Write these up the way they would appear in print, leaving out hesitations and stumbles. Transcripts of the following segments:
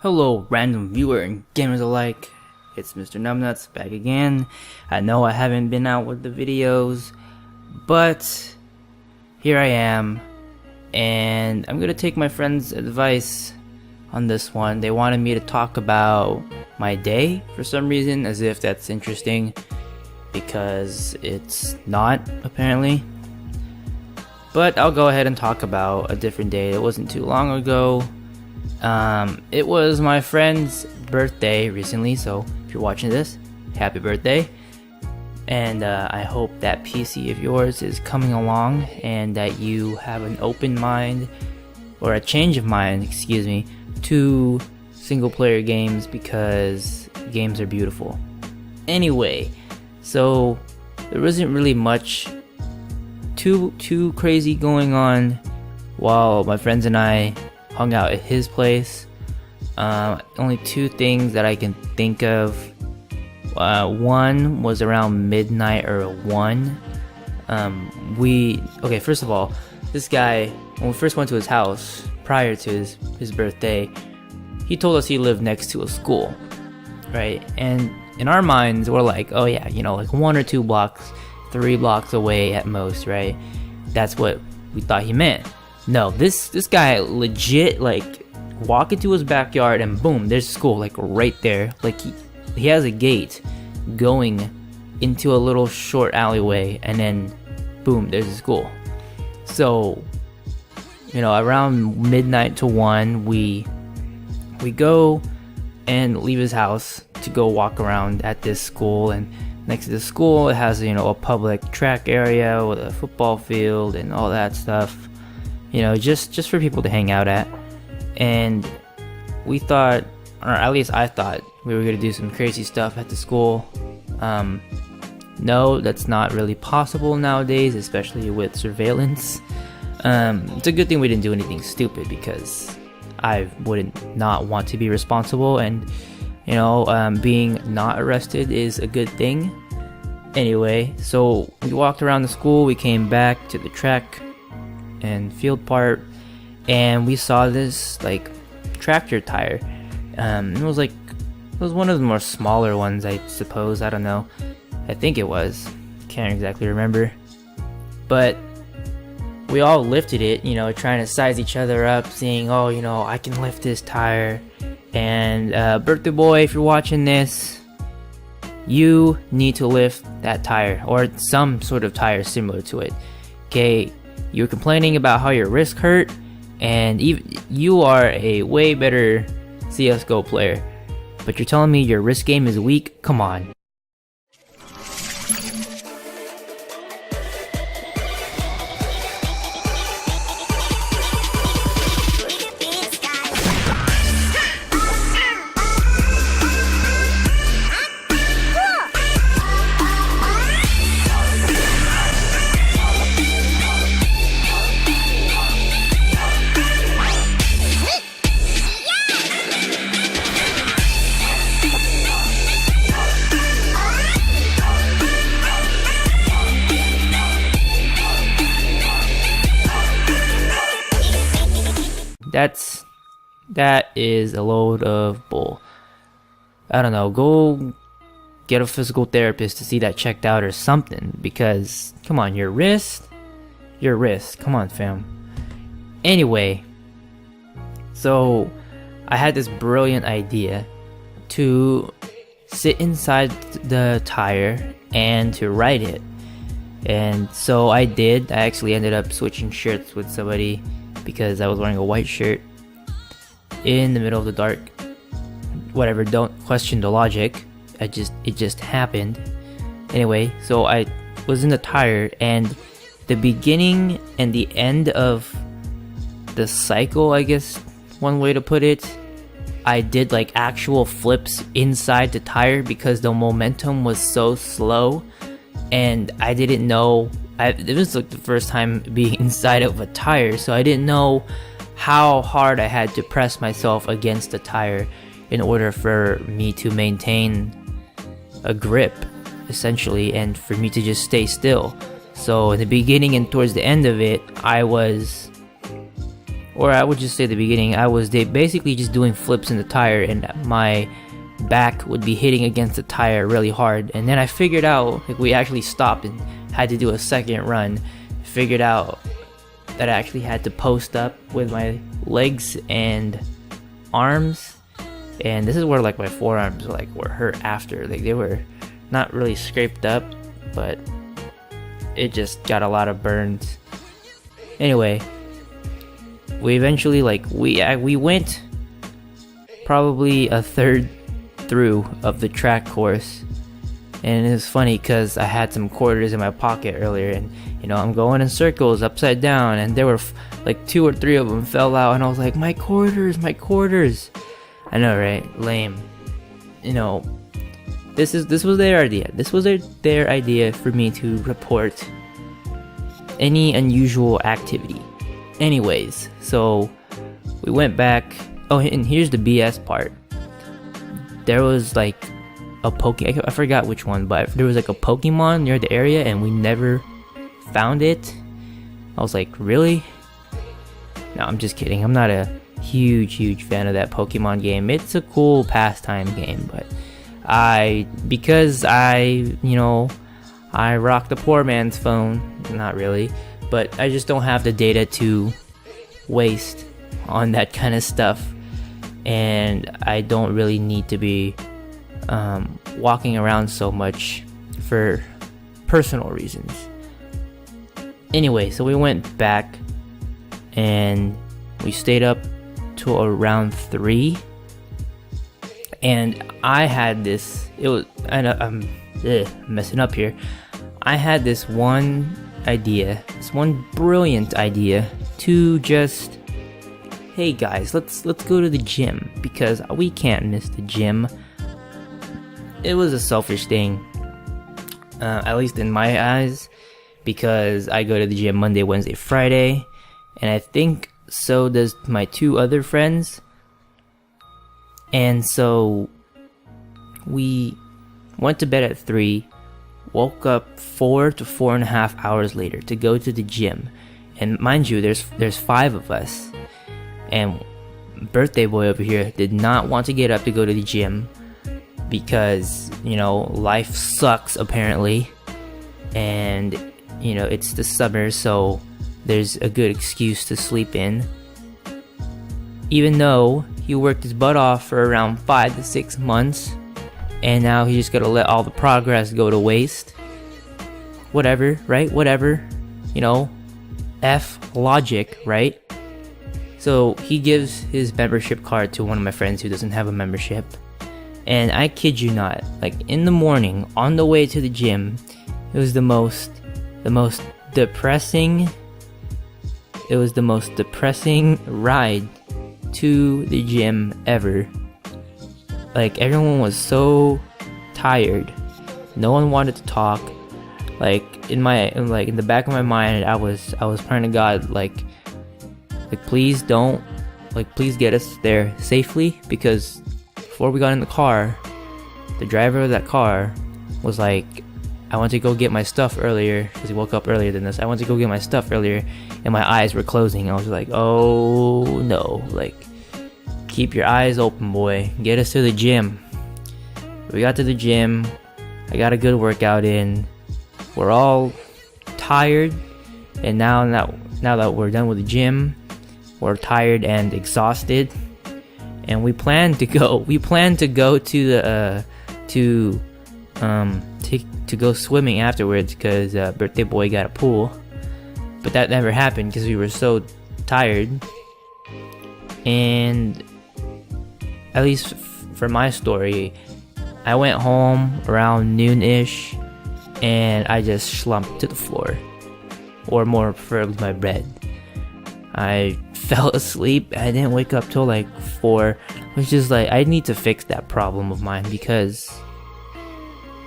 Hello, random viewer and gamers alike. It's MisterNumbnuts back again. I know I haven't been out with the videos, but here I am, and I'm gonna take my friend's advice on this one. They wanted me to talk about my day for some reason, as if that's interesting, because it's not, apparently. But I'll go ahead and talk about a different day. It wasn't too long ago. It was my friend's birthday recently, so if you're watching this, happy birthday. And I hope that PC of yours is coming along and that you have an open mind, or a change of mind, excuse me, to single player games, because games are beautiful. Anyway, so there wasn't really much too crazy going on while my friends and I hung out at his place. Only two things that I can think of. One was around midnight or 1. Okay, first of all, this guy, when we first went to his house prior to his birthday, he told us he lived next to a school, right? And in our minds, we're like, oh yeah, you know, like 1 or 2 blocks, 3 blocks away at most, right? That's what we thought he meant. No, this guy legit, like, walk into his backyard and boom, there's school, like right there. Like he has a gate going into a little short alleyway, and then boom, there's a school. So, you know, around midnight to 1, we go and leave his house to go walk around at this school. And next to the school, it has, you know, a public track area with a football field and all that stuff. You know, just for people to hang out at. And we thought, or at least I thought, we were gonna do some crazy stuff at the school. No, that's not really possible nowadays, especially with surveillance. It's a good thing we didn't do anything stupid, because I wouldn't not want to be responsible, and you know, being not arrested is a good thing. Anyway, so we walked around the school, we came back to the track and field part, and we saw this like tractor tire. It was one of the more smaller ones, I suppose. I don't know. I think it was. Can't exactly remember. But we all lifted it, you know, trying to size each other up, saying, oh, you know, I can lift this tire. And birthday boy, if you're watching this, you need to lift that tire, or some sort of tire similar to it. Okay, you're complaining about how your wrist hurt, and you are a way better CSGO player, but you're telling me your wrist game is weak? Come on. That is a load of bull. I don't know, go get a physical therapist to see that checked out or something, because come on, your wrist, come on fam. Anyway, so I had this brilliant idea to sit inside the tire and to ride it. And so I did. I actually ended up switching shirts with somebody, because I was wearing a white shirt in the middle of the dark. Whatever, don't question the logic. It just happened. Anyway, so I was in the tire, and the beginning and the end of the cycle, I guess one way to put it, I did like actual flips inside the tire, because the momentum was so slow, and I didn't know. It was like the first time being inside of a tire, so I didn't know how hard I had to press myself against the tire in order for me to maintain a grip, essentially, and for me to just stay still. So in the beginning and towards the end of it, I was or I would just say the beginning, I was basically just doing flips in the tire, and my back would be hitting against the tire really hard. And then I figured out, like, we actually stopped and had to do a second run. Figured out that I actually had to post up with my legs and arms, and this is where like my forearms like were hurt after. Like, they were not really scraped up, but it just got a lot of burns. Anyway, we eventually we went probably a third through of the track course, and it was funny because I had some quarters in my pocket earlier, and I'm going in circles upside down, and there were like 2 or 3 of them fell out, and I was like, my quarters. I know, right? Lame. This was their idea. This was their idea for me to report any unusual activity. Anyways, so we went back. Oh, and here's the BS part. There was like a I forgot which one, but there was like a Pokemon near the area, and we never found it. I was like, really? No, I'm just kidding. I'm not a huge fan of that Pokemon game. It's a cool pastime game, but because I rock the poor man's phone. Not really, but I just don't have the data to waste on that kind of stuff, and I don't really need to be walking around so much for personal reasons. Anyway, so we went back and we stayed up till around 3, and I had this. I'm messing up here. I had this one brilliant idea to just, hey guys, let's go to the gym, because we can't miss the gym. It was a selfish thing, at least in my eyes, because I go to the gym Monday, Wednesday, Friday, and I think so does my 2 other friends. And so we went to bed at 3, woke up 4 to 4.5 hours later to go to the gym. And mind you, there's 5 of us, and birthday boy over here did not want to get up to go to the gym because life sucks apparently, and it's the summer, so there's a good excuse to sleep in, even though he worked his butt off for around 5 to 6 months, and now he's just gonna let all the progress go to waste. Whatever, right? Whatever. F logic, right? So he gives his membership card to one of my friends who doesn't have a membership, and I kid you not, like in the morning on the way to the gym, it was the most depressing ride to the gym ever. Like, everyone was so tired, no one wanted to talk. Like, in the back of my mind, I was praying to God, like please don't, please get us there safely, because before we got in the car, the driver of that car was like, I went to go get my stuff earlier, because he woke up earlier than this. I went to go get my stuff earlier, and my eyes were closing. I was like, oh no, keep your eyes open, boy. Get us to the gym. We got to the gym. I got a good workout in. We're all tired, and now that we're done with the gym, we're tired and exhausted, and we plan to go to the to go swimming afterwards, because birthday boy got a pool, but that never happened because we were so tired. And at least for my story, I went home around noon-ish, and I just slumped to the floor, or more preferably my bed. I fell asleep. I didn't wake up till 4, which is I need to fix that problem of mine, because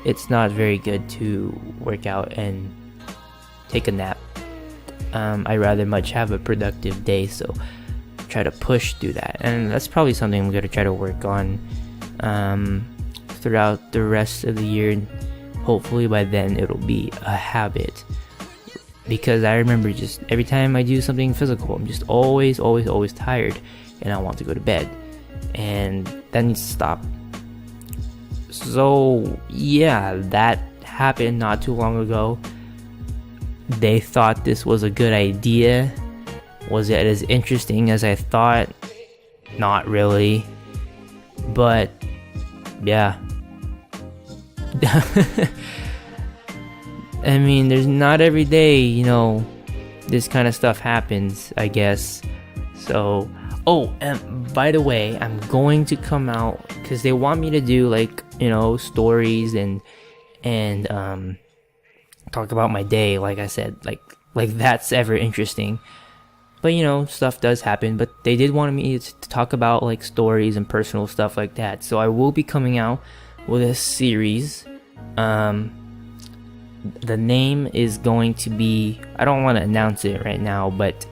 it's not very good to work out and take a nap. I rather much have a productive day, so try to push through that, and that's probably something I'm gonna try to work on throughout the rest of the year, and hopefully by then it'll be a habit. because I remember just every time I do something physical, I'm just always tired and I want to go to bed, and that needs to stop. So yeah, that happened not too long ago. They thought this was a good idea. Was it as interesting as I thought? Not really. But yeah. I mean, there's not every day, this kind of stuff happens, I guess. So, and by the way, I'm going to come out because they want me to do stories and talk about my day. Like I said, like that's ever interesting. But stuff does happen. But they did want me to talk about stories and personal stuff like that. So I will be coming out with a series. The name is going to be, I don't want to announce it right now, but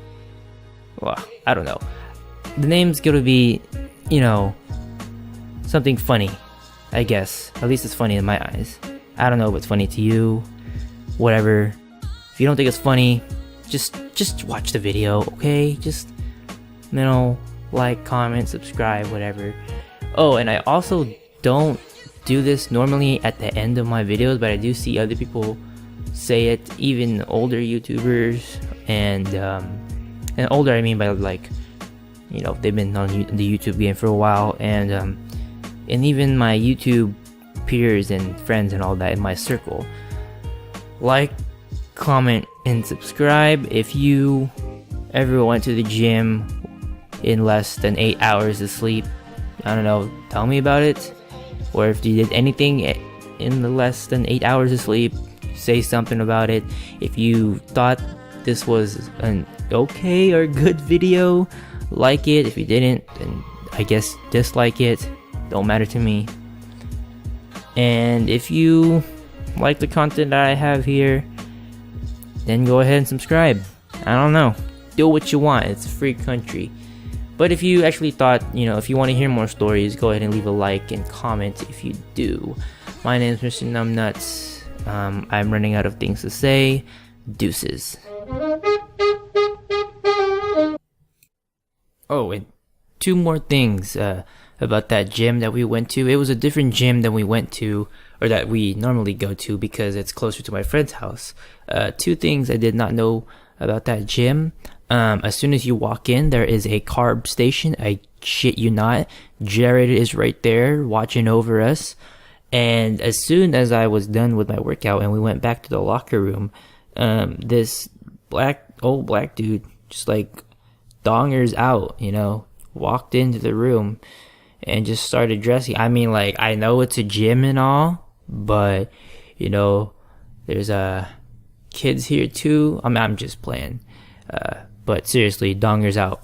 I don't know. The name's going to be, something funny, I guess. At least it's funny in my eyes. I don't know if it's funny to you. Whatever. If you don't think it's funny, just watch the video, okay? Just, like, comment, subscribe, whatever. Oh, and I also don't do this normally at the end of my videos, but I do see other people say it, even older YouTubers, and older I mean by they've been on the YouTube game for a while, and even my YouTube peers and friends and all that in my circle. Like, comment, and subscribe. If you ever went to the gym in less than 8 hours of sleep, I don't know, tell me about it. Or if you did anything in the less than 8 hours of sleep, say something about it. If you thought this was an okay or good video, like it. If you didn't, then I guess dislike it. Don't matter to me. And if you like the content that I have here, then go ahead and subscribe. I don't know. Do what you want. It's a free country. But if you actually thought, if you want to hear more stories, go ahead and leave a like and comment if you do. My name is MisterNumbnuts. I'm running out of things to say. Deuces. Oh, and two more things about that gym that we went to. It was a different gym than we went to, or that we normally go to, because it's closer to my friend's house. Two things I did not know about that gym. As soon as you walk in, there is a carb station. I shit you not. Jared is right there watching over us. And as soon as I was done with my workout and we went back to the locker room, this old black dude just dongers out, walked into the room and just started dressing. I mean, I know it's a gym and all, but there's kids here too. I'm just playing. But seriously, dongers out.